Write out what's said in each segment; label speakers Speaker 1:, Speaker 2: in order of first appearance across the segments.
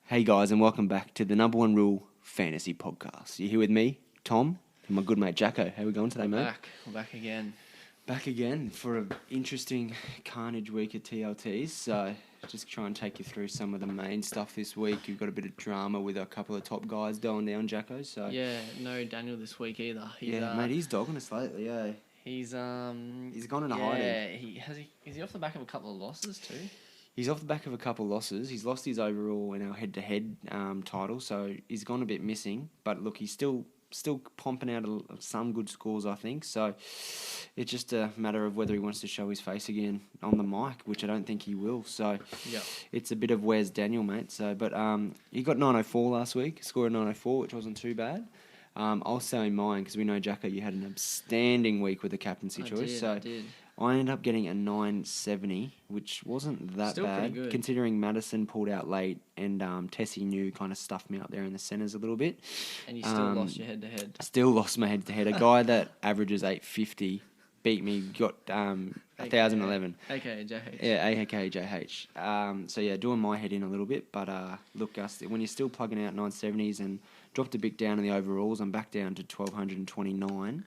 Speaker 1: Hey guys, and welcome back to the number one rule fantasy podcast. You're here with me, Tom, and my good mate Jacko. How we going today, mate?
Speaker 2: We're back again.
Speaker 1: Back again for an interesting carnage week at TLTs. So just try and take you through some of the main stuff this week. You've got a bit of drama with a couple of top guys going down, Jacko. So
Speaker 2: Yeah, no Daniel this week either.
Speaker 1: mate, he's dogging us lately. Yeah,
Speaker 2: he's
Speaker 1: gone into hiding.
Speaker 2: Is he off the back of a couple of losses too?
Speaker 1: He's off the back of a couple of losses. He's lost his overall in our head-to-head title, so he's gone a bit missing. But look, he's still pumping out some good scores, I think. So it's just a matter of whether he wants to show his face again on the mic, which I don't think he will. So
Speaker 2: yeah,
Speaker 1: it's a bit of where's Daniel, mate. So, but he got 904 last week, scored 904, which wasn't too bad. I'll say mine because we know, Jacko, you had an outstanding week with the captaincy choice.
Speaker 2: I did.
Speaker 1: I ended up getting a 970, which wasn't that
Speaker 2: Still
Speaker 1: bad,
Speaker 2: pretty good.
Speaker 1: considering Madison pulled out late and Tessie New kind of stuffed me up there in the centres a little bit.
Speaker 2: And you still lost your head-to-head.
Speaker 1: Still lost my head-to-head. A guy that averages 850 beat me, got 1,011.
Speaker 2: AKA JH.
Speaker 1: Yeah, AKA JH. So, yeah, doing my head in a little bit. But, look, Gus, when you're still plugging out 970s and dropped a bit down in the overalls, I'm back down to 1,229.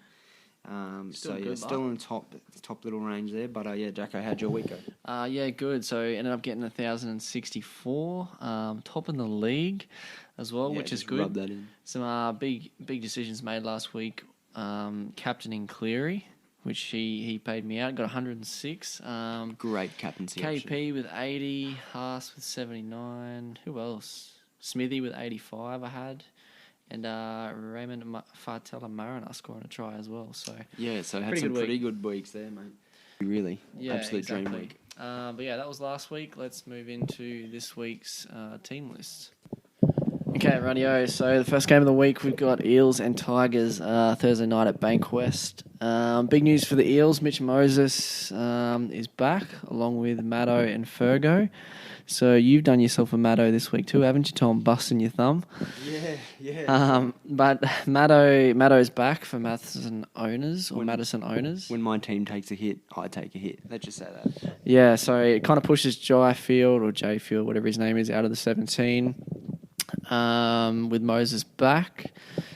Speaker 1: Still in the top little range there. But, yeah, Jacko, how'd your week go?
Speaker 2: Yeah, good. So ended up getting 1,064, top in the league as well, which is good.
Speaker 1: Rub that in.
Speaker 2: Some big decisions made last week. Captaining Cleary, which he paid me out. Got 106.
Speaker 1: Great captaincy
Speaker 2: KP
Speaker 1: option.
Speaker 2: with 80. Haas with 79. Who else? Smithy with 85 I had. And Raymond Fartella Mariner scoring a try as well. So
Speaker 1: yeah, so had some pretty good weeks there, mate. Really,
Speaker 2: yeah,
Speaker 1: absolute
Speaker 2: exactly.
Speaker 1: dream week.
Speaker 2: But yeah, that was last week. Let's move into this week's team list. Okay, radio. So the first game of the week, we've got Eels and Tigers Thursday night at Bankwest. Big news for the Eels. Mitch Moses is back, along with Maddo and Fergo. So you've done yourself a Maddo this week too, haven't you, Tom? Busting your thumb.
Speaker 1: Yeah.
Speaker 2: But Maddo's back for Madison owners or Madison owners.
Speaker 1: When my team takes a hit, I take a hit. Let's just say that.
Speaker 2: Yeah, so it kind of pushes Jai Field or J Field, whatever his name is, out of the 17. With Moses back,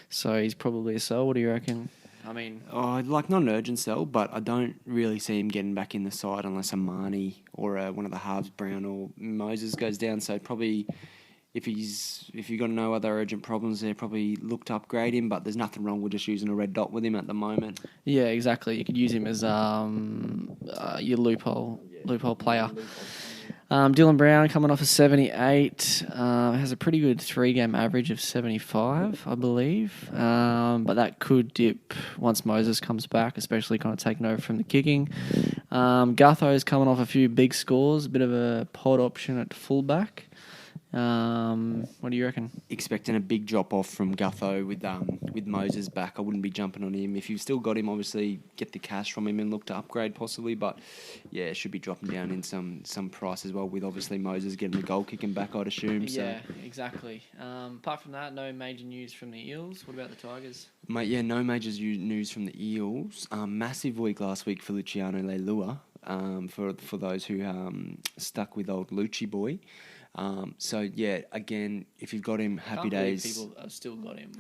Speaker 2: so he's probably a sell. What do you reckon? I mean,
Speaker 1: not an urgent sell, but I don't really see him getting back in the side unless a Marnie or one of the halves, Brown or Moses, goes down. So probably, if you've got no other urgent problems there, probably look to upgrade him. But there's nothing wrong with just using a red dot with him at the moment.
Speaker 2: Yeah, exactly. You could use him as your loophole player. Dylan Brown coming off a 78, has a pretty good 3-game average of 75, I believe. But that could dip once Moses comes back, especially kind of taking over from the kicking. Gutho's coming off a few big scores, a bit of a pod option at fullback. What do you reckon?
Speaker 1: Expecting a big drop off from Gutho with Moses back. I wouldn't be jumping on him. If you've still got him, obviously get the cash from him and look to upgrade possibly. But yeah, it should be dropping down in some price as well. With obviously Moses getting the goal kicking back, I'd assume.
Speaker 2: Yeah, exactly. Apart from that, no major news from the Eels. What about the Tigers?
Speaker 1: Mate, yeah, no major news from the Eels. Massive week last week for Luciano Leilua. For those who stuck with old Lucci boy. So yeah, again, if you've got him, happy days.
Speaker 2: People have still got him.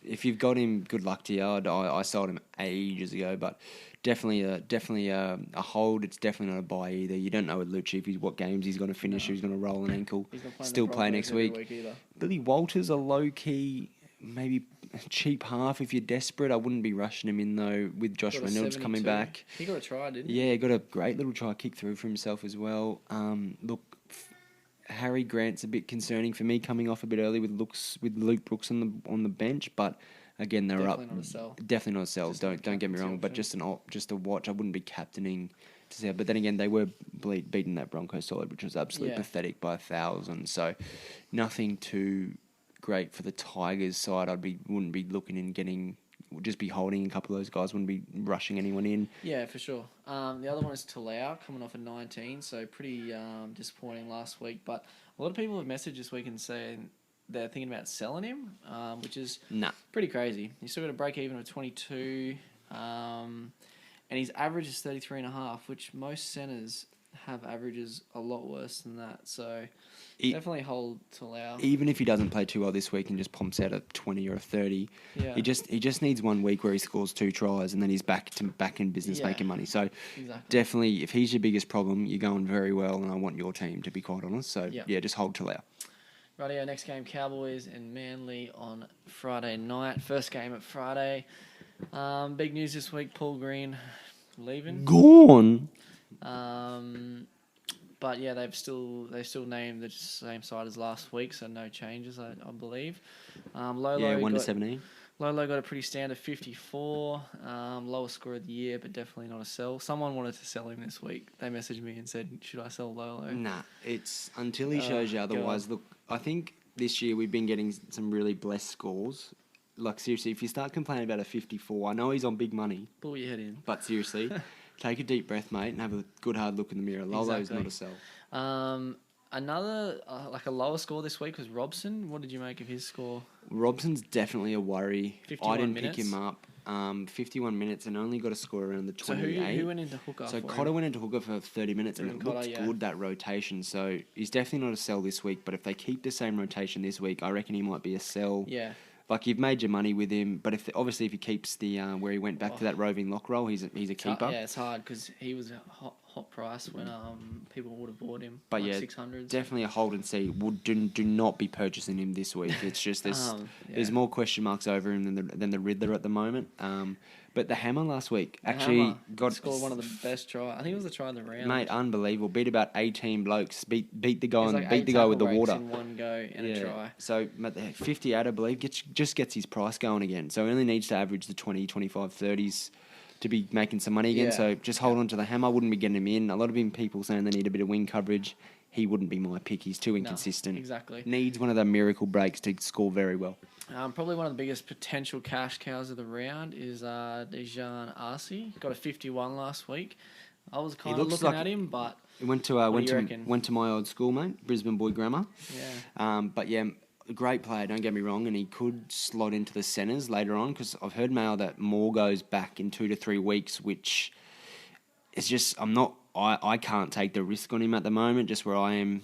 Speaker 1: If you've got him, good luck to you. I sold him ages ago, but definitely a hold. It's definitely not a buy either. You don't know with Lucci what games he's going to finish. Or he's going to roll an ankle.
Speaker 2: He's not playing
Speaker 1: still play next week. Billy Walters, a low key, maybe cheap half if you're desperate. I wouldn't be rushing him in though. With Josh Reynolds coming back,
Speaker 2: he got a try, didn't he?
Speaker 1: Yeah, he got a great little try kick through for himself as well. Look. Harry Grant's a bit concerning for me coming off a bit early with Luke Brooks on the bench, but again they're
Speaker 2: definitely
Speaker 1: up.
Speaker 2: Not a sell.
Speaker 1: Definitely not a sell. Don't get me wrong, but just a watch. I wouldn't be captaining to see. But then again, they were beating that Broncos side, which was absolutely pathetic by 1,000. So nothing too great for the Tigers side. Wouldn't be looking in getting. Would just be holding a couple of those guys. Wouldn't be rushing anyone in.
Speaker 2: Yeah, for sure. The other one is Talau coming off a 19, so pretty disappointing last week. But a lot of people have messaged this week and saying they're thinking about selling him, which is pretty crazy. You still got a break even of 22, and his average is 33.5, which most centres have averages a lot worse than that. So
Speaker 1: It-
Speaker 2: definitely hold to Lau.
Speaker 1: Even if he doesn't play too well this week and just pumps out a 20 or a 30,
Speaker 2: Yeah.
Speaker 1: he just needs 1 week where he scores 2 tries and then he's back in business
Speaker 2: Yeah.
Speaker 1: making money. So
Speaker 2: Exactly.
Speaker 1: definitely, if he's your biggest problem, you're going very well, and I want your team, to be quite honest. So
Speaker 2: Yeah.
Speaker 1: just hold Talau.
Speaker 2: Rightio, next game, Cowboys and Manly on Friday night. First game at Friday. Big news this week, Paul Green leaving.
Speaker 1: Gone.
Speaker 2: But yeah, they still named the same side as last week, so no changes, I believe. Lolo
Speaker 1: 1 to 17.
Speaker 2: Lolo got a pretty standard 54, lowest score of the year, but definitely not a sell. Someone wanted to sell him this week. They messaged me and said, "Should I sell Lolo?"
Speaker 1: Nah, it's until he shows you otherwise.
Speaker 2: God.
Speaker 1: Look, I think this year we've been getting some really blessed scores. Like, seriously, if you start complaining about a 54, I know he's on big money,
Speaker 2: Pull your head in.
Speaker 1: but seriously, take a deep breath, mate, and have a good hard look in the mirror. Lolo's not a sell.
Speaker 2: Another, a lower score this week was Robson. What did you make of his score?
Speaker 1: Robson's definitely a worry.
Speaker 2: 51
Speaker 1: I didn't
Speaker 2: minutes.
Speaker 1: pick him up. 51 minutes and only got a score around the 28.
Speaker 2: So who went into hooker?
Speaker 1: So
Speaker 2: for
Speaker 1: Cotter
Speaker 2: him?
Speaker 1: went into hooker for 30 minutes and it
Speaker 2: Cotter,
Speaker 1: looked
Speaker 2: yeah.
Speaker 1: good, that rotation. So he's definitely not a sell this week, but if they keep the same rotation this week, I reckon he might be a sell.
Speaker 2: Yeah.
Speaker 1: Like, you've made your money with him, but if he keeps the where he went back to that roving lock roll, he's a keeper.
Speaker 2: Yeah, it's hard because he was a hot price when people would have bought him.
Speaker 1: But
Speaker 2: like
Speaker 1: yeah,
Speaker 2: 600.
Speaker 1: definitely a hold and see. Do not be purchasing him this week. It's just there's more question marks over him than the Riddler at the moment. But the Hammer last week actually
Speaker 2: scored one of the best try. I think it was the try of the round.
Speaker 1: Mate, unbelievable. Beat about 18 blokes. Beat the guy
Speaker 2: It was
Speaker 1: and beat the guy with the water.
Speaker 2: in one go and a try.
Speaker 1: So 58, I believe, just gets his price going again. So he only needs to average the 20, 25, 30s to be making some money again.
Speaker 2: Yeah.
Speaker 1: So just hold on to the Hammer. I wouldn't be getting him in. A lot of people saying they need a bit of wing coverage. He wouldn't be my pick. He's too inconsistent.
Speaker 2: No, exactly.
Speaker 1: Needs one of the miracle breaks to score very well.
Speaker 2: Probably one of the biggest potential cash cows of the round is Dejan Arce. Got a 51 last week. I was kind of looking at him, but
Speaker 1: he went to my old school, mate, Brisbane Boy Grammar.
Speaker 2: Yeah.
Speaker 1: But yeah, a great player. Don't get me wrong, and he could slot into the centres later on because I've heard mail that Moore goes back in 2 to 3 weeks, which it's just I can't take the risk on him at the moment. Just where I am.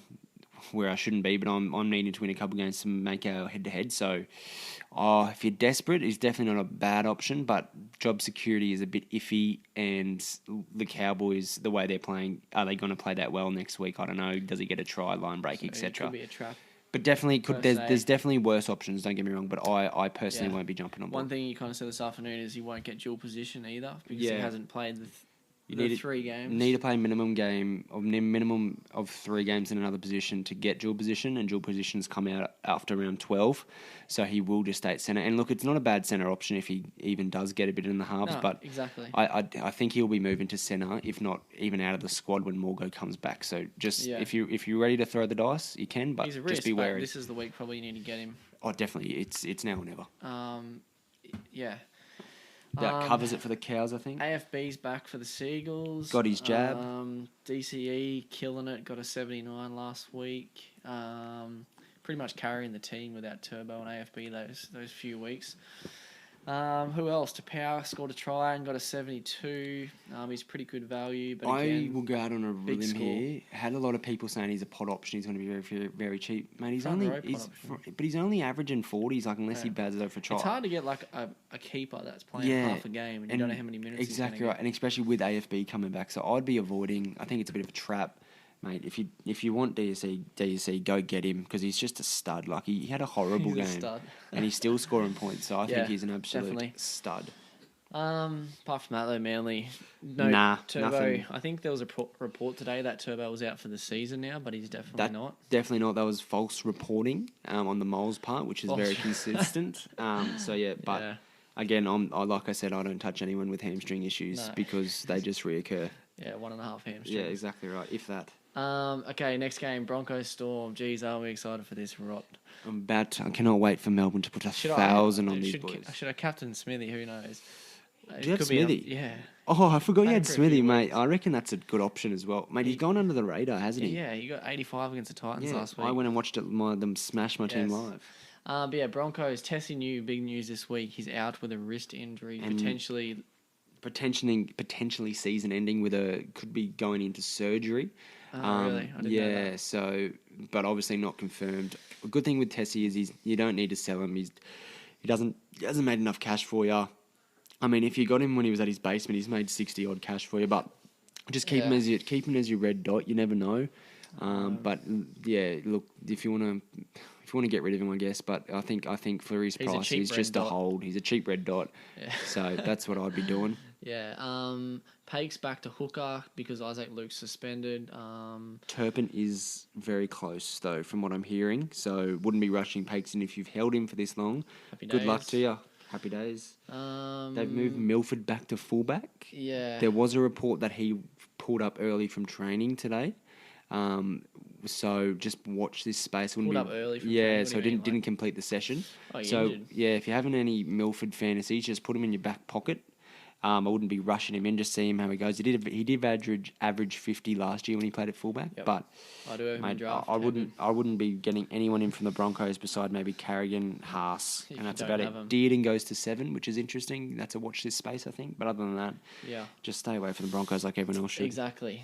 Speaker 1: Where I shouldn't be, but I'm needing to win a couple games to make our head-to-head. So, if you're desperate, it's definitely not a bad option, but job security is a bit iffy, and the Cowboys, the way they're playing, are they going to play that well next week? I don't know. Does he get a try, line break, etc.?
Speaker 2: It could be a trap.
Speaker 1: But definitely could. There's definitely worse options. Don't get me wrong, but I personally won't be jumping on board.
Speaker 2: One thing you kind of said this afternoon is he won't get dual position either because he hasn't played the 3 games.
Speaker 1: You need to play a minimum of 3 games in another position to get dual position, and dual positions come out after round 12. So he will just stay at centre. And look, it's not a bad centre option if he even does get a bit in the halves.
Speaker 2: No,
Speaker 1: but
Speaker 2: exactly.
Speaker 1: I think he'll be moving to centre, if not even out of the squad when Morgo comes back. So just if you're ready to throw the dice, you can, but
Speaker 2: he's a risk,
Speaker 1: just be wary.
Speaker 2: This is the week probably you need to get him.
Speaker 1: Oh, definitely. It's now or never.
Speaker 2: Yeah.
Speaker 1: That covers it for the Cows, I think.
Speaker 2: AFB's back for the Seagulls.
Speaker 1: Got his jab.
Speaker 2: DCE killing it. Got a 79 last week. Pretty much carrying the team without Turbo and AFB those few weeks. Who else? Power scored a try and got a 72. He's pretty good value. But again,
Speaker 1: I will go out on a limb here. Had a lot of people saying he's a pot option. He's going to be very, very, very cheap, mate. He's only averaging 40s, like unless he bads it over for try.
Speaker 2: It's hard to get like a keeper that's playing half a game and you don't know how many minutes.
Speaker 1: Exactly right, and especially with AFB coming back, so I'd be avoiding. I think it's a bit of a trap. Mate, if you want DSC, go get him because he's just a stud. Like he had a horrible game, and he's still scoring points. So I think he's an absolute stud.
Speaker 2: Apart from that though, Manly, Turbo.
Speaker 1: Nothing.
Speaker 2: I think there was a report today that Turbo was out for the season now, but he's definitely not.
Speaker 1: Definitely not. That was false reporting on the Moles part, which is very consistent. Again, like I said, I don't touch anyone with hamstring issues because they just reoccur.
Speaker 2: Yeah, 1.5 hamstrings.
Speaker 1: Yeah, exactly right. If that.
Speaker 2: Okay, next game, Broncos Storm. Jeez, are we excited for this rot?
Speaker 1: I cannot wait for Melbourne to put 1,000 on these boys.
Speaker 2: Should I captain Smithy? Who knows?
Speaker 1: Do you have Smithy?
Speaker 2: Yeah.
Speaker 1: Oh, I forgot you had Smithy, mate. I reckon that's a good option as well. Mate, he's gone under the radar, hasn't he?
Speaker 2: Yeah, he got 85 against the Titans last week.
Speaker 1: I went and watched them smash my team live.
Speaker 2: But yeah, Broncos, Tessie big news this week. He's out with a wrist injury, potentially
Speaker 1: potentially season ending could be going into surgery.
Speaker 2: Really? I didn't know that.
Speaker 1: So, but obviously not confirmed. A good thing with Tessie is you don't need to sell him. He hasn't made enough cash for you. I mean, if you got him when he was at his basement, he's made 60 odd cash for you. But just keep him as your red dot. You never know. But yeah, look, if you want to get rid of him, I guess. But I think for his price, he's just a hold. He's a cheap red dot. Yeah. So that's what I'd be doing.
Speaker 2: Yeah. Pake's back to hooker because Isaac Luke's suspended.
Speaker 1: Turpin is very close though, from what I'm hearing. So wouldn't be rushing Pakes in if you've held him for this long. Good luck to you. Happy days. They've moved Milford back to fullback.
Speaker 2: Yeah.
Speaker 1: There was a report that he pulled up early from training today. So just watch this space.
Speaker 2: Pulled up early from training?
Speaker 1: So didn't complete the session.
Speaker 2: Oh,
Speaker 1: so
Speaker 2: injured.
Speaker 1: Yeah, if you're having any Milford fantasies, just put him in your back pocket. I wouldn't be rushing him in, just see him how he goes. He did average 50 last year when he played at fullback. Yep. But
Speaker 2: I do have him in draft.
Speaker 1: I wouldn't be getting anyone in from the Broncos beside maybe Carrigan, Haas, and that's about it. Dearden goes to 7, which is interesting. That's a watch this space, I think. But other than that, just stay away from the Broncos like everyone else should.
Speaker 2: Exactly.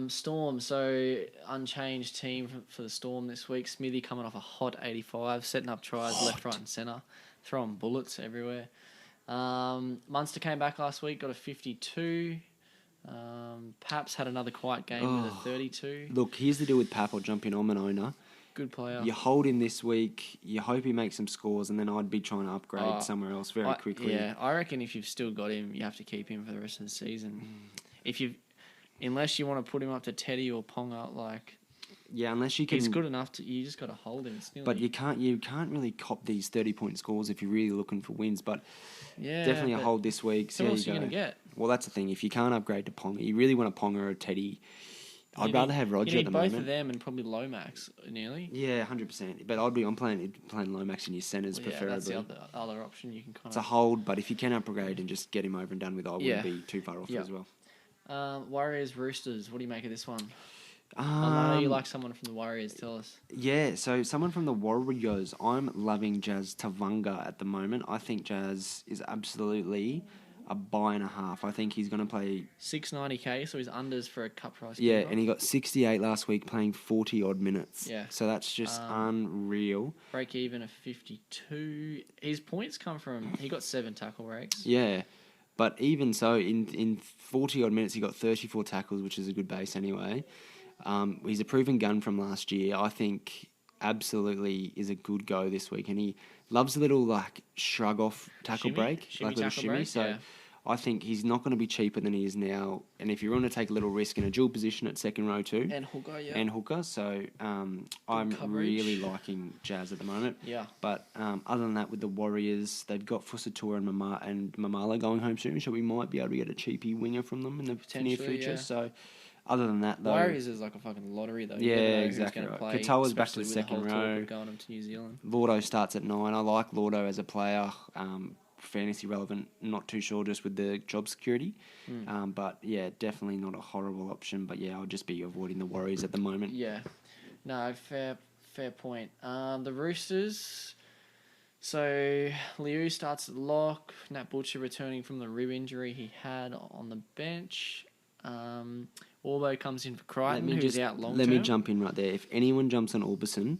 Speaker 2: Storm, so unchanged team for the Storm this week. Smithy coming off a hot 85, setting up tries left, right and centre, throwing bullets everywhere. Munster came back last week, got a 52. Paps had another quiet game with a 32.
Speaker 1: Look, here's the deal with Pap. I'll jump in. I'm an owner.
Speaker 2: Good player.
Speaker 1: You hold him this week. You hope he makes some scores, and then I'd be trying to upgrade somewhere else very quickly.
Speaker 2: Yeah, I reckon if you've still got him, you have to keep him for the rest of the season. Unless you want to put him up to Teddy or Ponga, like.
Speaker 1: Yeah, unless you can.
Speaker 2: He's good enough to. You just got to hold him.
Speaker 1: But you can't really cop these 30-point scores if you're really looking for wins. But definitely a hold this week.
Speaker 2: So what else are you going to get?
Speaker 1: Well, that's the thing. If you can't upgrade to Ponga, you really want a Ponga or a Teddy. I'd rather have Roger at the moment.
Speaker 2: Both of them and probably Lomax nearly.
Speaker 1: Yeah, 100%. But I'm playing Lomax in your centres preferably.
Speaker 2: That's the other option you can kind of.
Speaker 1: It's a hold, but if you can upgrade and just get him over and done with, I wouldn't be too far off as well.
Speaker 2: Warriors Roosters. What do you make of this one? I know you like someone from the Warriors. Tell us.
Speaker 1: Yeah, so someone from the Warriors. I'm loving Jazz Tavanga at the moment. I think Jazz is absolutely a buy and a half. I think he's going to play
Speaker 2: 690k, so he's unders for a cup price.
Speaker 1: Yeah, and he got 68 last week, playing 40 odd minutes.
Speaker 2: Yeah,
Speaker 1: so that's just unreal.
Speaker 2: Break even of 52. His points come from he got 7 tackle breaks.
Speaker 1: Yeah. But even so, in 40 odd minutes, he got 34 tackles, which is a good base anyway. He's a proven gun from last year. I think absolutely is a good go this week, and he loves a little shrug off tackle break, little shimmy. Break, so I think he's not going to be cheaper than he is now. And if you want to take a little risk in a dual position at second row too,
Speaker 2: and hooker,
Speaker 1: so I'm really liking Jazz at the moment.
Speaker 2: Yeah.
Speaker 1: But other than that, with the Warriors, they've got Fusatua and Mamala going home soon, so we might be able to get a cheapy winger from them in the near future. Yeah. So. Other than that, though,
Speaker 2: Warriors is like a fucking lottery, though.
Speaker 1: Yeah, exactly. Right. Katoa's back to the second row.
Speaker 2: Going up to New Zealand.
Speaker 1: Lordo starts at 9. I like Lordo as a player. Fantasy relevant. Not too sure just with the job security. But yeah, definitely not a horrible option. But yeah, I'll just be avoiding the Warriors at the moment.
Speaker 2: Yeah, no, fair point. The Roosters. So Liu starts at lock. Nat Butcher returning from the rib injury he had on the bench. Orbo comes in for Crichton, who's out long term.
Speaker 1: Let me jump in right there. If anyone jumps on Orbison,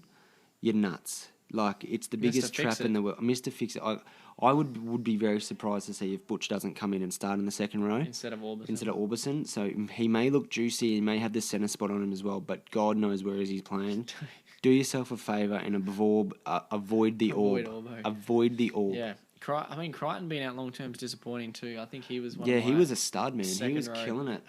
Speaker 1: you're nuts. Like, it's the biggest trap in the world. Mr. Fix It. I would be very surprised to see if Butch doesn't come in and start in the second row.
Speaker 2: Instead of
Speaker 1: Orbison. So he may look juicy. He may have the centre spot on him as well, but God knows where he's playing. Do yourself a favour and avoid the orb. Avoid the orb.
Speaker 2: Yeah. Crichton being out long term is disappointing too. I think he was one.
Speaker 1: Yeah, he was a stud, man. He was killing it.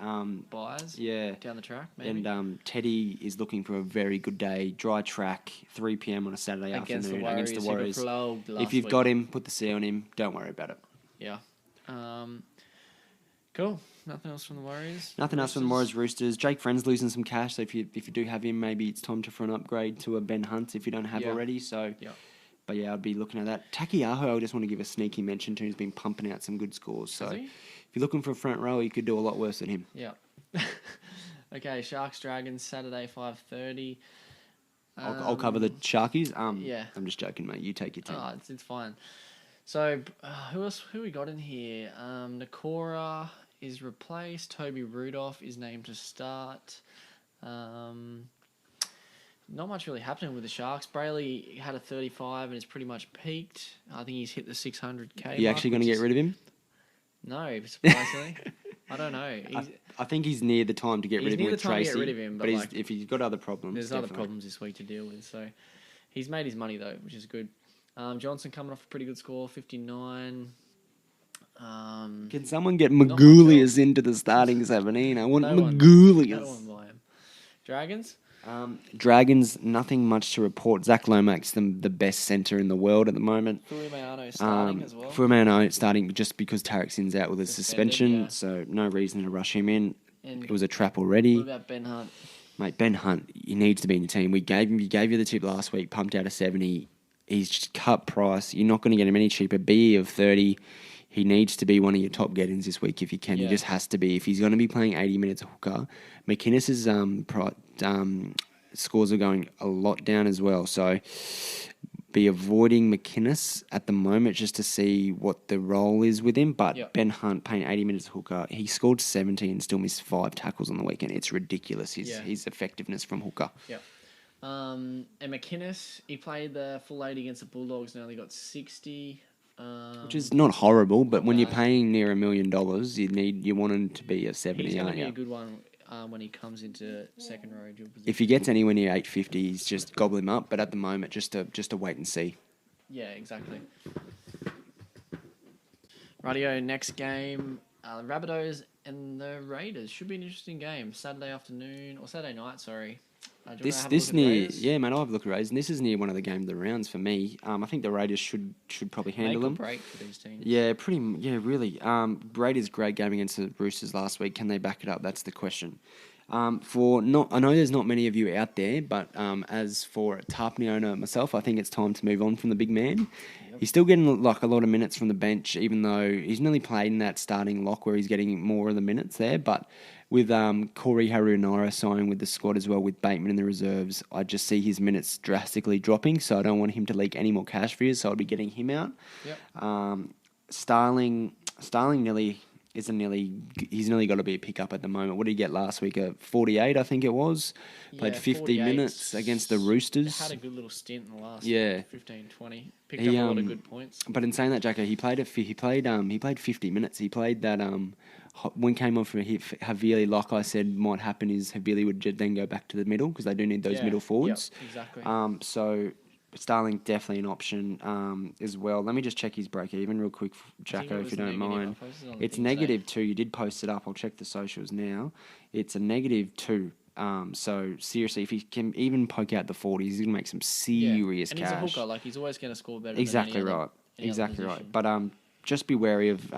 Speaker 2: Buys.
Speaker 1: Yeah,
Speaker 2: down the track. Maybe.
Speaker 1: And Teddy is looking for a very good day. Dry track, 3 p.m. on a Saturday afternoon against the Warriors. If you've got him, put the C on him. Don't worry about it.
Speaker 2: Yeah. Cool. Nothing else from the Warriors.
Speaker 1: Nothing else from the Warriors. Roosters. Jake Friend's losing some cash, so if you do have him, maybe it's time for an upgrade to a Ben Hunt if you don't have already. So. Yeah. But yeah, I'd be looking at that. Takiaho, I just want to give a sneaky mention to. He's been pumping out some good scores. So if you're looking for a front row, you could do a lot worse than him.
Speaker 2: Yeah. Okay, Sharks Dragons Saturday 5:30.
Speaker 1: I'll cover the Sharkies.
Speaker 2: Yeah.
Speaker 1: I'm just joking, mate. You take your time.
Speaker 2: Oh, it's fine. So, who we got in here? Nakora is replaced. Toby Rudolph is named to start. Not much really happening with the Sharks. Brayley had a 35 and it's pretty much peaked. I think he's hit the 600k.
Speaker 1: Are you actually going to get rid of him?
Speaker 2: No, surprisingly. I don't know.
Speaker 1: I think he's near the time to get rid of him with Tracy.
Speaker 2: He's near the time to get rid of him,
Speaker 1: but if he's got other problems,
Speaker 2: there's other problems this week to deal with. So he's made his money though, which is good. Johnson coming off a pretty good score, 59.
Speaker 1: Can someone get Magoulias into the starting 17? I want Magoulias.
Speaker 2: No one buy him. Dragons?
Speaker 1: Dragons, nothing much to report. Zach Lomax's the best centre in the world at the moment.
Speaker 2: Fuimeano starting as well.
Speaker 1: Fuimeano starting just because Tarek Sin's out with a suspension, so no reason to rush him in. And it was a trap already.
Speaker 2: What about Ben Hunt?
Speaker 1: Mate, Ben Hunt, he needs to be in your team. We gave you the tip last week, pumped out a 70. He's just cut price. You're not going to get him any cheaper. BE of 30. He needs to be one of your top get-ins this week if you can. Yeah. He just has to be. If he's going to be playing 80 minutes of hooker, McInnes's scores are going a lot down as well. So be avoiding McInnes at the moment just to see what the role is with him. But Ben Hunt playing 80 minutes of hooker, he scored 70 and still missed 5 tackles on the weekend. It's ridiculous, his effectiveness from hooker.
Speaker 2: Yeah. And McInnes, he played the full 80 against the Bulldogs and only got 60.
Speaker 1: Which is not horrible, but when you're paying near $1 million, you want him to be a 70.
Speaker 2: He's going to be a good one when he comes into second row dual position.
Speaker 1: If he gets anywhere near 850s, just gobble him up. But at the moment, just to wait and see.
Speaker 2: Yeah, exactly. Rightio, next game, Rabbitohs and the Raiders should be an interesting game. Saturday night. Sorry.
Speaker 1: This near, yeah, mate. I'll have a look at Raiders, and this is near one of the game of the rounds for me. I think the Raiders should probably handle them.
Speaker 2: Make or break for these teams.
Speaker 1: Yeah, really. Raiders great game against the Roosters last week. Can they back it up? That's the question. I know there's not many of you out there, but as for a Tarpany owner myself, I think it's time to move on from the big man. Yep. He's still getting like a lot of minutes from the bench, even though he's nearly played in that starting lock where he's getting more of the minutes there, but. With Corey Harunara signing with the squad as well, with Bateman in the reserves, I just see his minutes drastically dropping, so I don't want him to leak any more cash for you, so I'll be getting him out. Yep. Starling he's nearly got to be a pickup at the moment. What did he get last week? 48, I think it was. Played 50 minutes against the Roosters.
Speaker 2: Had a good little stint in the last 15, 20. Picked up a lot of good points.
Speaker 1: But in saying that, Jacko, he played 50 minutes. He played that when came on from Havili, like I said, might happen is Havili would then go back to the middle because they do need those middle forwards.
Speaker 2: Yep, exactly.
Speaker 1: So Starling definitely an option as well. Let me just check his break even real quick, Jacko, if you don't mind. It's -2. You did post it up. I'll check the socials now. It's a -2. So seriously, if he can even poke out the 40s, he's gonna make some serious cash.
Speaker 2: And he's a hooker, like he's always gonna score better.
Speaker 1: Exactly right. Exactly right. But just be wary of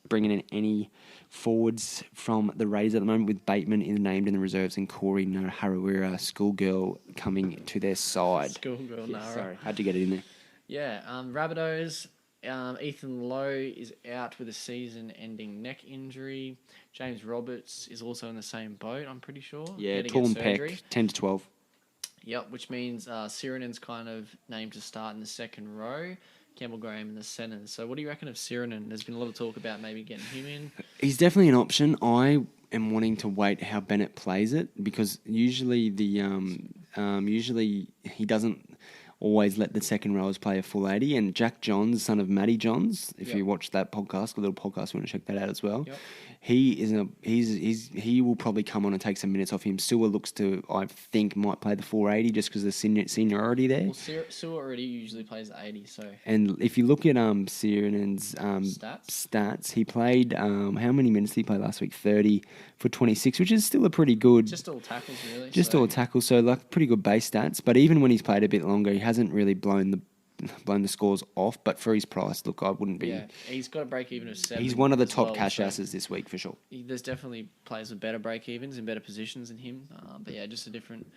Speaker 1: bringing in any forwards from the Raiders at the moment, with Bateman named in the reserves and Corey Harawira, schoolgirl, coming to their side.
Speaker 2: Schoolgirl Nara.
Speaker 1: Sorry, had to get it in there.
Speaker 2: Yeah, Rabbitohs, Ethan Lowe is out with a season-ending neck injury. James Roberts is also in the same boat, I'm pretty sure.
Speaker 1: Yeah, torn pec, 10 to 12.
Speaker 2: Yep, which means Sirenen's kind of named to start in the second row. Campbell Graham in the centres. So what do you reckon of Sirenen? There's been a lot of talk about maybe getting him in.
Speaker 1: He's definitely an option. I am wanting to wait how Bennett plays it, because usually he doesn't always let the second rowers play a full 80. And Jack Johns, son of Matty Johns, if you watch that podcast, a little podcast, you want to check that out as well. Yep. He will probably come on and take some minutes off him. Sewer looks to, I think, might play the 480 just because of the seniority there.
Speaker 2: Well, Sewer already usually plays the 80, so.
Speaker 1: And if you look at Sirenen's stats, he played how many minutes did he play last week? 30 for 26, which is still a pretty good.
Speaker 2: Just all tackles, really.
Speaker 1: All tackles, so like pretty good base stats. But even when he's played a bit longer, he hasn't really blown the scores off, but for his price, look, I wouldn't be.
Speaker 2: Yeah, he's got a break even of 7.
Speaker 1: He's one of the top cash asses this week for sure.
Speaker 2: There's definitely players with better break evens and better positions than him. But yeah, just a different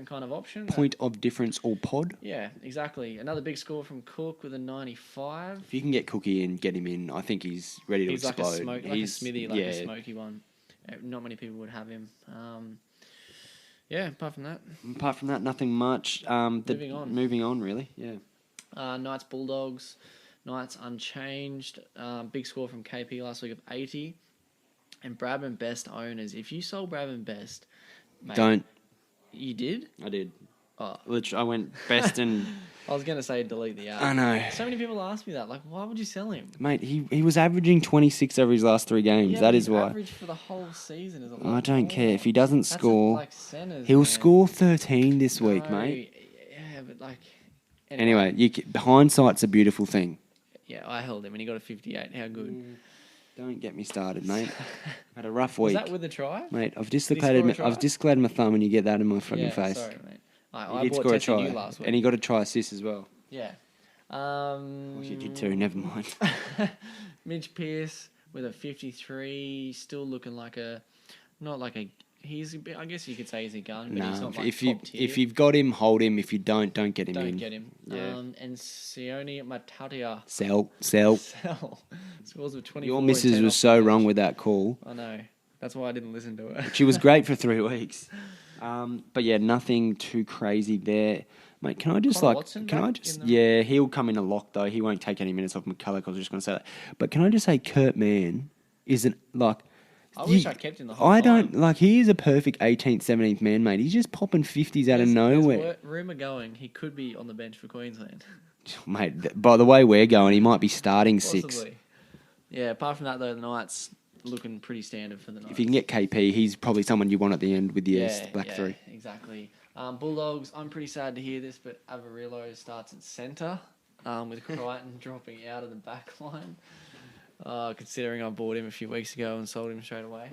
Speaker 2: kind of option.
Speaker 1: Point of difference or pod.
Speaker 2: Yeah, exactly. Another big score from Cook with a 95.
Speaker 1: If you can get Cookie and get him in, I think he's ready to explode.
Speaker 2: He's a smithy, a smoky one. Not many people would have him. Apart from that,
Speaker 1: nothing much.
Speaker 2: Moving on,
Speaker 1: really. Yeah.
Speaker 2: Knights Bulldogs. Knights unchanged. Big score from KP last week of 80. And Bradman Best owners. If you sold Bradman Best, mate,
Speaker 1: Don't.
Speaker 2: You did?
Speaker 1: I did.
Speaker 2: Oh.
Speaker 1: Literally, I went Best and...
Speaker 2: I was going to say delete the app.
Speaker 1: I know.
Speaker 2: So many people ask me that. Like, why would you sell him?
Speaker 1: Mate, he was averaging 26 over his last 3 games. That is why.
Speaker 2: Average for the whole season is a lot
Speaker 1: I don't care. If he doesn't
Speaker 2: That's
Speaker 1: score,
Speaker 2: like centers,
Speaker 1: he'll
Speaker 2: man.
Speaker 1: score 13 this week, mate.
Speaker 2: Yeah, but like...
Speaker 1: Anyway, hindsight's a beautiful thing.
Speaker 2: Yeah, I held him and he got a 58. How good.
Speaker 1: Don't get me started, mate. Had a rough week.
Speaker 2: Was that with a try?
Speaker 1: Mate, I've dislocated my thumb and you get that in my fucking face.
Speaker 2: Sorry, mate.
Speaker 1: He did score a try.
Speaker 2: Last week.
Speaker 1: And he got a try assist as well.
Speaker 2: Yeah.
Speaker 1: You did too, never mind.
Speaker 2: Mitch Pearce with a 53, still looking like a... Not like a... I guess you could say he's a gun, but he's not like top tier.
Speaker 1: If you've got him, hold him. If you don't get him in.
Speaker 2: Don't get him.
Speaker 1: Yeah.
Speaker 2: And Sione Matatia.
Speaker 1: Sell.
Speaker 2: Scores of 24.
Speaker 1: Your missus was so wrong with that call.
Speaker 2: I know. That's why I didn't listen to her.
Speaker 1: She was great for 3 weeks. But yeah, nothing too crazy there. Mate, can I just yeah, he'll come in a lock though. He won't take any minutes off McCulloch. I was just going to say that. But can I just say Kurt Mann isn't like...
Speaker 2: I wish I kept him the whole time.
Speaker 1: I don't... Like, he is a perfect 18th, 17th man, mate. He's just popping 50s out of nowhere.
Speaker 2: There's rumour going he could be on the bench for Queensland.
Speaker 1: Mate, by the way we're going, he might be starting
Speaker 2: Possibly.
Speaker 1: 6.
Speaker 2: Yeah, apart from that, though, the Knights looking pretty standard for the Knights.
Speaker 1: If you can get KP, he's probably someone you want at the end with your back 3.
Speaker 2: Exactly. Bulldogs, I'm pretty sad to hear this, but Avarillo starts at centre with Crichton dropping out of the back line. Considering I bought him a few weeks ago and sold him straight away.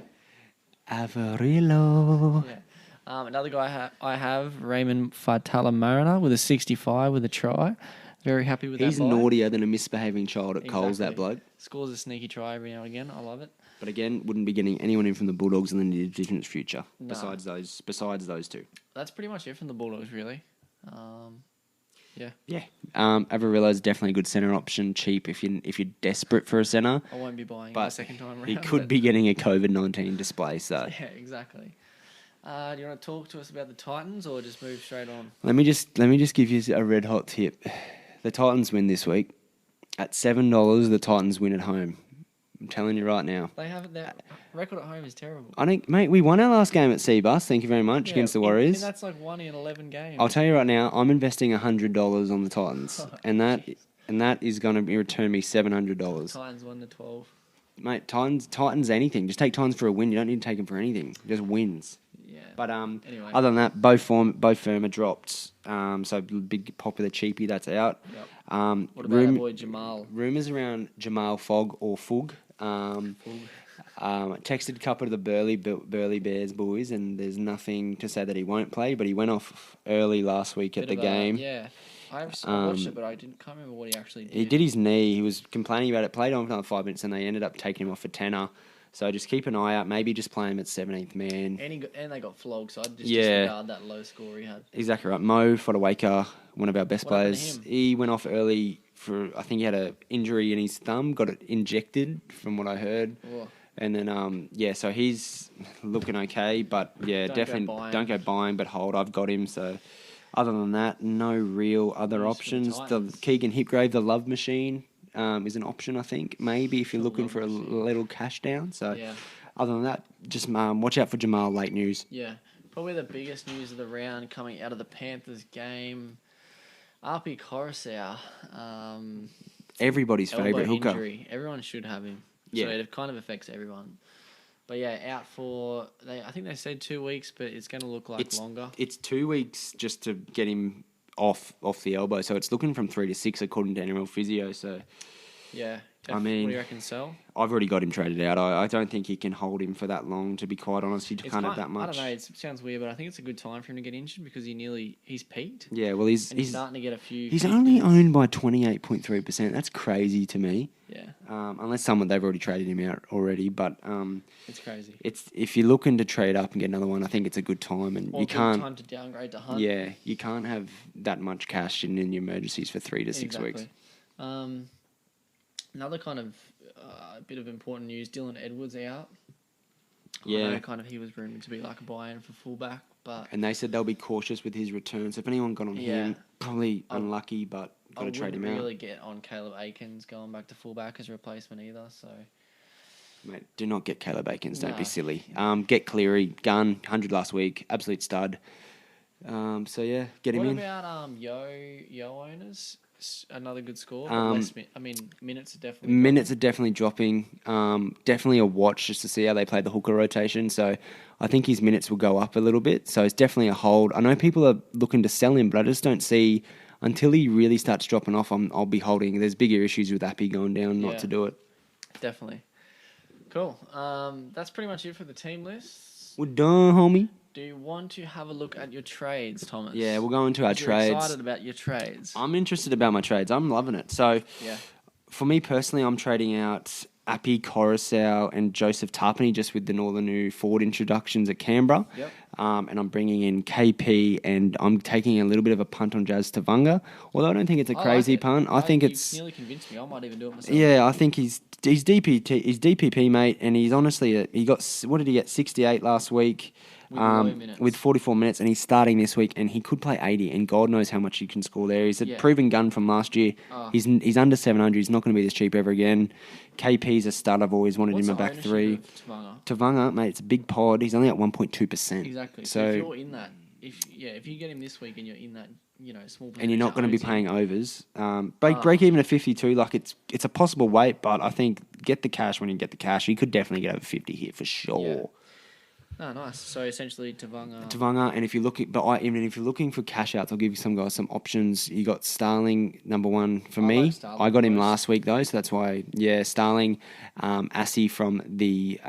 Speaker 1: Avarillo.
Speaker 2: Yeah. Another guy I have, Raymond Fatala Mariner, with a 65 with a try. Very happy with that.
Speaker 1: He's naughtier than a misbehaving child at Coles, that bloke.
Speaker 2: Scores a sneaky try every now and again. I love it.
Speaker 1: But again, wouldn't be getting anyone in from the Bulldogs in the near distant future. No. Besides those 2.
Speaker 2: That's pretty much it from the Bulldogs, really. Yeah.
Speaker 1: Avarillo's definitely a good centre option, cheap if you're desperate for a centre.
Speaker 2: I won't be buying him a second time around.
Speaker 1: He could be getting a COVID-19 display, so...
Speaker 2: Yeah, exactly. Do you want to talk to us about the Titans or just move straight on?
Speaker 1: Let me just give you a red hot tip. The Titans win this week. At $7, the Titans win at home. I'm telling you right now.
Speaker 2: They haven't. Their record at home is terrible.
Speaker 1: I think, mate, we won our last game at Seabus. Thank you very much against the Warriors.
Speaker 2: And that's like 1 in 11 games.
Speaker 1: I'll tell you right now, I'm investing $100 on the Titans, and that is going to return me $700.
Speaker 2: Titans 1 to 12.
Speaker 1: Mate, Titans anything. Just take Titans for a win. You don't need to take them for anything. Just wins.
Speaker 2: Yeah.
Speaker 1: But
Speaker 2: anyway.
Speaker 1: Other than that, both Firma dropped. So big popular cheapie that's out.
Speaker 2: Yep. What about our boy Jamal?
Speaker 1: Rumours around Jamal Fogg or Fug. Texted a couple of the Burley Bears boys, and there's nothing to say that he won't play. But he went off early last week at the game.
Speaker 2: Yeah. I watched it, but can't remember what he actually did.
Speaker 1: He did his knee. He was complaining about it. Played on for another 5 minutes, and they ended up taking him off for tenner. So just keep an eye out. Maybe just play him at 17th man.
Speaker 2: And they got flogged, so I'd just disregard that low score he had.
Speaker 1: Exactly right. Mo Fodawaker, one of our best players, he went off early for, I think he had an injury in his thumb, got it injected from what I heard.
Speaker 2: Oh.
Speaker 1: And then, so he's looking okay. But, yeah, don't go buying, but hold. I've got him, so... Other than that, no real other options. The Keegan Hipgrave, the Love Machine, is an option, I think. Maybe if you're looking for a little cash down. So, other than that, just watch out for Jamal late news.
Speaker 2: Yeah, probably the biggest news of the round coming out of the Panthers game. RP Coruscant.
Speaker 1: Everybody's favourite hooker.
Speaker 2: Injury. Everyone should have him.
Speaker 1: Yeah.
Speaker 2: So it kind of affects everyone. But yeah, out for, I think they said 2 weeks, but it's going to look like longer.
Speaker 1: It's 2 weeks just to get him off the elbow. So it's looking from 3 to 6 according to NRL physio. So
Speaker 2: yeah,
Speaker 1: I mean,
Speaker 2: what do you reckon, Sel?
Speaker 1: I've already got him traded out. I don't think you can hold him for that long, to be quite honest. You can't have that much.
Speaker 2: I don't know, it sounds weird, but I think it's a good time for him to get injured because he's peaked.
Speaker 1: Yeah, well, he's
Speaker 2: starting to get a few...
Speaker 1: He's only owned by 28.3%. That's crazy to me.
Speaker 2: Yeah.
Speaker 1: Unless they've already traded him out already, but...
Speaker 2: it's crazy.
Speaker 1: If you're looking to trade up and get another one, I think it's a good time. And you can't...
Speaker 2: time to downgrade to Hunt.
Speaker 1: Yeah, you can't have that much cash in your emergencies for 3 to 6 weeks.
Speaker 2: Another kind of bit of important news, Dylan Edwards out.
Speaker 1: Yeah.
Speaker 2: I know kind of he was rumoured to be like a buy-in for fullback, but...
Speaker 1: And they said they'll be cautious with his return. So if anyone got on him, probably unlucky, but got to trade him
Speaker 2: wouldn't
Speaker 1: out.
Speaker 2: really get on Caleb Aikens going back to fullback as a replacement either. So,
Speaker 1: Mate, do not get Caleb Aikens. Don't be
Speaker 2: No.
Speaker 1: silly. Get Cleary. Gun, 100 last week. Absolute stud. So, yeah, get him
Speaker 2: what
Speaker 1: in.
Speaker 2: about Yo owners? Another good score, but minutes are definitely
Speaker 1: Minutes are definitely dropping. Definitely a watch just to see how they play the hooker rotation. So I think his minutes will go up a little bit. So it's definitely a hold. I know people are looking to sell him, but I just don't see until he really starts dropping off. I'll be holding. There's bigger issues with Appy going down not
Speaker 2: Yeah.
Speaker 1: to do it.
Speaker 2: Definitely. Cool. That's pretty much it for the team lists.
Speaker 1: We're done, homie.
Speaker 2: Do you want to have a look at your trades, Thomas?
Speaker 1: Yeah, we'll go into our
Speaker 2: You're
Speaker 1: trades.
Speaker 2: excited about your trades.
Speaker 1: I'm interested about my trades. I'm loving it. So,
Speaker 2: Yeah.
Speaker 1: for me personally, I'm trading out Appy, Coruscant, and Joseph Tarpany just with the Northern New forward introductions at Canberra.
Speaker 2: Yep.
Speaker 1: And I'm bringing in KP, and I'm taking a little bit of a punt on Jazz Tavanga. Although I don't think it's a crazy punt. I think it's
Speaker 2: nearly convinced me. I might even do it myself.
Speaker 1: Yeah, I think he's DPP, mate, and he's honestly he got, what did he get, 68 last week.
Speaker 2: With low minutes.
Speaker 1: With 44 minutes, and he's starting this week, and he could play 80, and God knows how much you can score there. He's a proven gun from last year. He's under 700. He's not going to be this cheap ever again. KP's a stud. I've always wanted him a back three. Tavanga, mate, it's a big pod. He's only at 1.2%.
Speaker 2: Exactly. So if you're in that, if you get him this week and you're in that, small,
Speaker 1: and you're not going to be paying overs, break even at 52. Like it's a possible weight, but I think get the cash when you get the cash. You could definitely get over 50 here for sure.
Speaker 2: Yeah. Oh, nice. So essentially,
Speaker 1: Tavanga, and if you're looking, even if you're looking for cash outs, I'll give you some guys some options. You got Starling, number one for me.
Speaker 2: Like Starling
Speaker 1: I got him
Speaker 2: most.
Speaker 1: last week though, so that's why. Yeah, Starling, Assy from the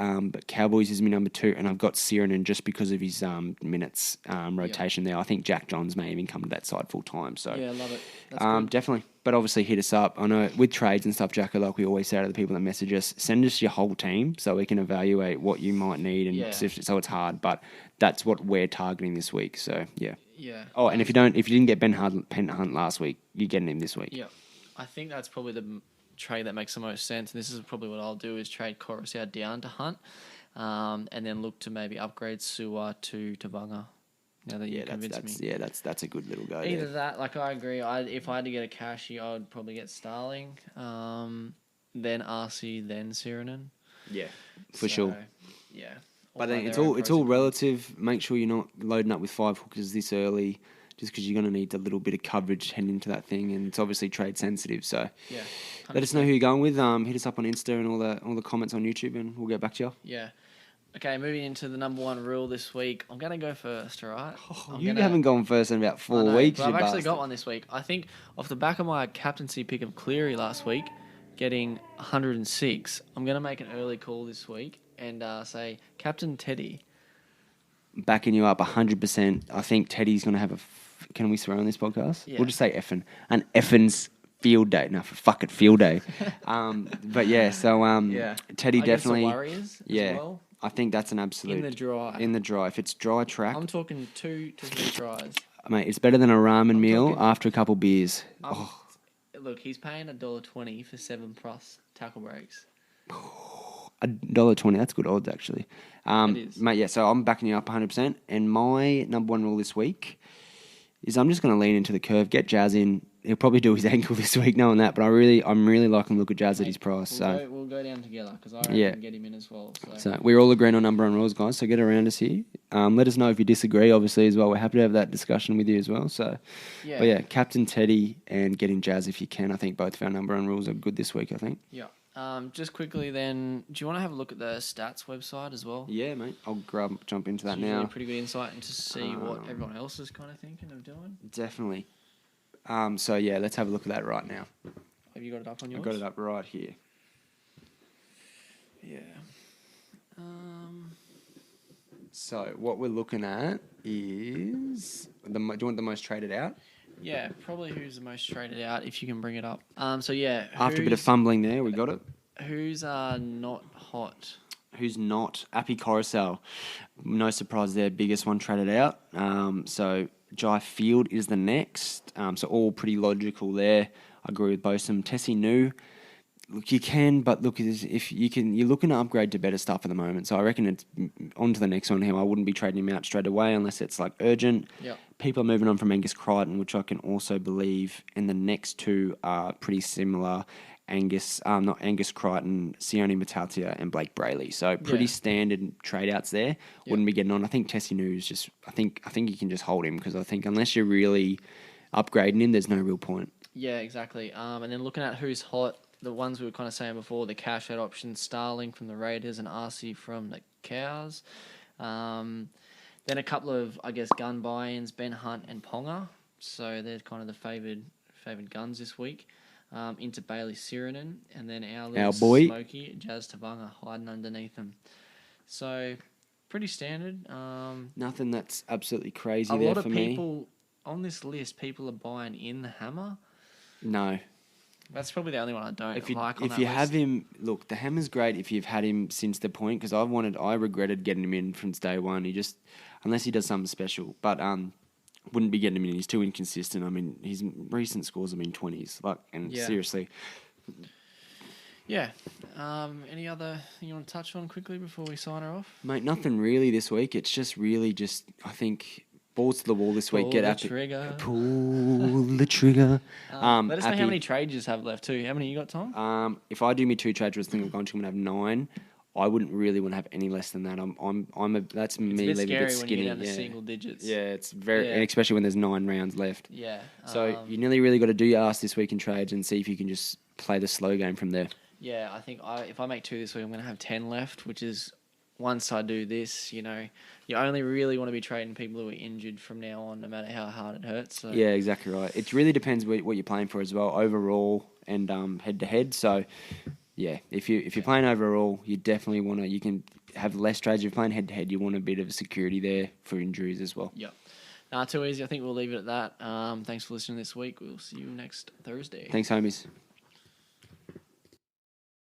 Speaker 1: Cowboys is my number two, and I've got Sirenin just because of his minutes rotation there. I think Jack Johns may even come to that side full time. So
Speaker 2: yeah, love it. That's good.
Speaker 1: definitely. But obviously hit us up. I know with trades and stuff, Jacko, like we always say to the people that message us, send us your whole team so we can evaluate what you might need. And so it's hard, but that's what we're targeting this week. So yeah.
Speaker 2: Yeah.
Speaker 1: Oh, and if you didn't get Ben Hunt last week, you're getting him this week.
Speaker 2: Yeah. I think that's probably the trade that makes the most sense. And this is probably what I'll do is trade Coruscant down to Hunt, and then look to maybe upgrade Suwa to Tavanga. Now that you convinced me.
Speaker 1: Yeah, that's a good little go.
Speaker 2: Either
Speaker 1: there.
Speaker 2: that, like I agree. If I had to get a cashy, I would probably get Starling, then RC, then Sirenin.
Speaker 1: Yeah, for sure.
Speaker 2: Yeah.
Speaker 1: But then it's all relative. Make sure you're not loading up with 5 hookers this early, just because you're going to need a little bit of coverage heading into that thing, and it's obviously trade sensitive. So
Speaker 2: yeah, 100%.
Speaker 1: Let us know who you're going with. Hit us up on Insta and all the comments on YouTube, and we'll get back to you.
Speaker 2: Yeah. Okay, moving into the number one rule this week. I'm going to go first, all right?
Speaker 1: You haven't gone first in about 4 weeks.
Speaker 2: But I've actually got one this week. I think off the back of my captaincy pick of Cleary last week, getting 106, I'm going to make an early call this week and say Captain Teddy.
Speaker 1: Backing you up 100%. I think Teddy's going to have can we swear on this podcast?
Speaker 2: Yeah.
Speaker 1: We'll just say effing. Effing's field day. No, fuck it, field day. But yeah, so Teddy definitely.
Speaker 2: The Warriors as well.
Speaker 1: I think that's an absolute... In the dry. If it's dry track...
Speaker 2: I'm talking 2 to 3 tries.
Speaker 1: Mate, it's better than a ramen meal after a couple beers.
Speaker 2: Look, he's paying $1.20 for 7+ tackle breaks.
Speaker 1: $1.20, that's good odds, actually.
Speaker 2: It is.
Speaker 1: Mate, yeah, so I'm backing you up 100%. And my number one rule this week is I'm just going to lean into the curve, get Jazz in. He'll probably do his ankle this week, knowing that, but I'm really liking the look at Jazz at his price.
Speaker 2: We'll go down together because I can get him in as well.
Speaker 1: So we're all agreeing on number one rules, guys. So get around us here. Let us know if you disagree, obviously, as well. We're happy to have that discussion with you as well. So, But yeah, Captain Teddy and getting Jazz if you can. I think both of our number one rules are good this week, I think.
Speaker 2: Yeah. Just quickly then, do you want to have a look at the stats website as well?
Speaker 1: Yeah, mate. I'll jump into that
Speaker 2: it's
Speaker 1: now.
Speaker 2: A pretty good insight into see what everyone else is kind of thinking of doing.
Speaker 1: Definitely. So yeah, let's have a look at that right now.
Speaker 2: Have you got it up on yours?
Speaker 1: I've got it up right here.
Speaker 2: Yeah.
Speaker 1: So what we're looking at is do you want the most traded out?
Speaker 2: Yeah, probably who's the most traded out if you can bring it up. So yeah,
Speaker 1: after a bit of fumbling there, we got it.
Speaker 2: Who's not hot?
Speaker 1: Who's not? Appy Coruscant. No surprise there, biggest one traded out. So Jai Field is the next. So all pretty logical there. I agree with both of them. Tessie New, Look, you can, but look, if you can, you're looking to upgrade to better stuff at the moment. So I reckon it's on to the next one here. I wouldn't be trading him out straight away unless it's like urgent.
Speaker 2: Yeah.
Speaker 1: People are moving on from Angus Crichton, which I can also believe, and the next two are pretty similar. Not Angus Crichton, Sione Matautia, and Blake Brayley. So pretty standard trade outs there. Wouldn't be getting on. I think Tessie News just. I think you can just hold him because I think unless you're really upgrading him, there's no real point.
Speaker 2: Yeah, exactly. And then looking at who's hot. The ones we were kind of saying before, the cash out options, Starling from the Raiders and RC from the Cows. Then a couple of, I guess, gun buy-ins, Ben Hunt and Ponga. So they're kind of the favoured guns this week. Into Bailey Sirinen. And then our little
Speaker 1: boy
Speaker 2: Smokey, Jazz Tabanga, hiding underneath them. So pretty standard.
Speaker 1: Nothing that's absolutely crazy there for me.
Speaker 2: A lot of people on this list, people are buying in the Hammer.
Speaker 1: No.
Speaker 2: That's probably the only one I don't
Speaker 1: if you,
Speaker 2: like on
Speaker 1: if
Speaker 2: that
Speaker 1: you
Speaker 2: list.
Speaker 1: have him, look, the Hammer's great if you've had him since the point because I regretted getting him in from day one. Unless he does something special, but wouldn't be getting him in. He's too inconsistent. I mean, his recent scores have been 20s. Seriously.
Speaker 2: Yeah. Any other thing you want to touch on quickly before we sign her off?
Speaker 1: Mate, nothing really this week. It's just really I think. Balls to the wall this week.
Speaker 2: Pull
Speaker 1: Get
Speaker 2: the
Speaker 1: up.
Speaker 2: trigger.
Speaker 1: Pull the trigger.
Speaker 2: Let us know how many trades you have left too. How many you got, Tom?
Speaker 1: If I do me 2 trades, I think I'm going to have 9. I wouldn't really want to have any less than that. That's me leaving a bit skinny.
Speaker 2: When you get down to single digits.
Speaker 1: Yeah, it's very, and especially when there's 9 rounds left.
Speaker 2: Yeah.
Speaker 1: So you nearly really got to do your ass this week in trades and see if you can just play the slow game from there.
Speaker 2: Yeah, I think if I make 2 this week, I'm going to have 10 left, which is once I do this, you only really want to be trading people who are injured from now on, no matter how hard it hurts. So.
Speaker 1: Yeah, exactly right. It really depends what you're playing for as well, overall and head to head. So, yeah, if you're playing overall, you definitely want to. You can have less trades. If you're playing head to head, you want a bit of security there for injuries as well.
Speaker 2: Yep. Too easy. I think we'll leave it at that. Thanks for listening this week. We'll see you next Thursday.
Speaker 1: Thanks, homies.